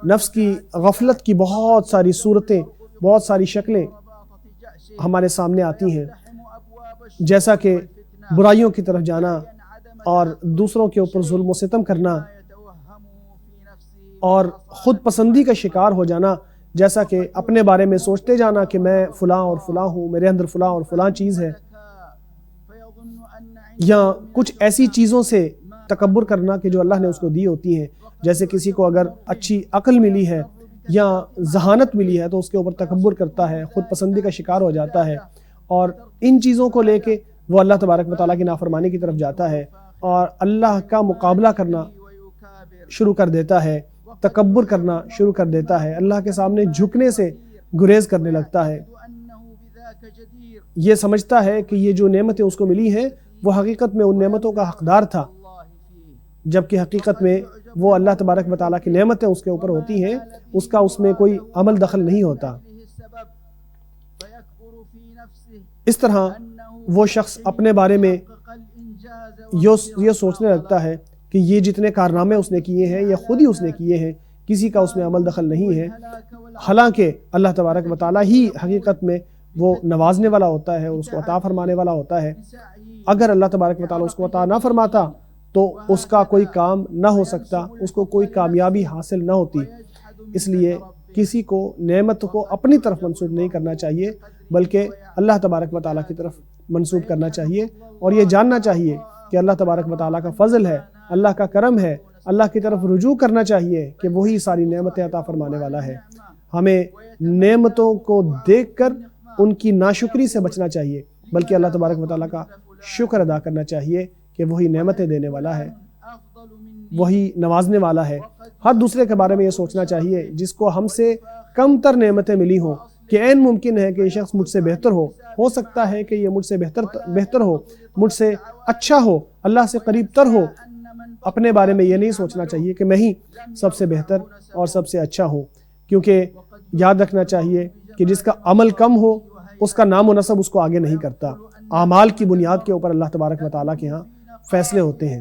نفس کی غفلت کی بہت ساری صورتیں، بہت ساری شکلیں ہمارے سامنے آتی ہیں، جیسا کہ برائیوں کی طرف جانا اور دوسروں کے اوپر ظلم و ستم کرنا اور خود پسندی کا شکار ہو جانا، جیسا کہ اپنے بارے میں سوچتے جانا کہ میں فلاں اور فلاں ہوں، میرے اندر فلاں اور فلاں چیز ہے، یا کچھ ایسی چیزوں سے تکبر کرنا کہ جو اللہ نے اس کو دی ہوتی ہیں، جیسے کسی کو اگر اچھی عقل ملی ہے یا ذہانت ملی ہے تو اس کے اوپر تکبر کرتا ہے، خود پسندی کا شکار ہو جاتا ہے، اور ان چیزوں کو لے کے وہ اللہ تبارک و تعالیٰ کی نافرمانی کی طرف جاتا ہے اور اللہ کا مقابلہ کرنا شروع کر دیتا ہے، تکبر کرنا شروع کر دیتا ہے، اللہ کے سامنے جھکنے سے گریز کرنے لگتا ہے، یہ سمجھتا ہے کہ یہ جو نعمتیں اس کو ملی ہیں وہ حقیقت میں ان نعمتوں کا حقدار تھا، جبکہ حقیقت میں وہ اللہ تبارک و تعالیٰ کی نعمتیں اس کے اوپر ہوتی ہیں، اس کا اس میں کوئی عمل دخل نہیں ہوتا۔ اس طرح وہ شخص اپنے بارے میں یہ سوچنے لگتا ہے کہ یہ جتنے کارنامے اس نے کیے ہیں یہ خود ہی اس نے کیے ہیں، کسی کا اس میں عمل دخل نہیں ہے، حالانکہ اللہ تبارک و تعالیٰ ہی حقیقت میں وہ نوازنے والا ہوتا ہے اور اس کو عطا فرمانے والا ہوتا ہے۔ اگر اللہ تبارک و تعالیٰ اس کو عطا نہ فرماتا تو اس کا کوئی کام نہ ہو سکتا، اس کو کوئی کامیابی حاصل نہ ہوتی۔ اس لیے کسی کو نعمت کو اپنی طرف منسوب نہیں کرنا چاہیے بلکہ اللہ تبارک و تعالیٰ کی طرف منسوب کرنا چاہیے، اور یہ جاننا چاہیے کہ اللہ تبارک و تعالیٰ کا فضل ہے، اللہ کا کرم ہے، اللہ کی طرف رجوع کرنا چاہیے کہ وہی ساری نعمتیں عطا فرمانے والا ہے۔ ہمیں نعمتوں کو دیکھ کر ان کی ناشکری سے بچنا چاہیے بلکہ اللہ تبارک و تعالیٰ کا شکر ادا کرنا چاہیے کہ وہی نعمتیں دینے والا ہے، وہی نوازنے والا ہے۔ ہر دوسرے کے بارے میں یہ سوچنا چاہیے جس کو ہم سے کم تر نعمتیں ملی ہوں کہ عین ممکن ہے کہ یہ شخص مجھ سے بہتر ہو سکتا ہے کہ یہ مجھ سے بہتر ہو، مجھ سے اچھا ہو، اللہ سے قریب تر ہو۔ اپنے بارے میں یہ نہیں سوچنا چاہیے کہ میں ہی سب سے بہتر اور سب سے اچھا ہوں، کیونکہ یاد رکھنا چاہیے کہ جس کا عمل کم ہو اس کا نام و نسب اس کو آگے نہیں کرتا۔ اعمال کی بنیاد کے اوپر اللہ تبارک و تعالیٰ کے ہاں فیصلے ہوتے ہیں۔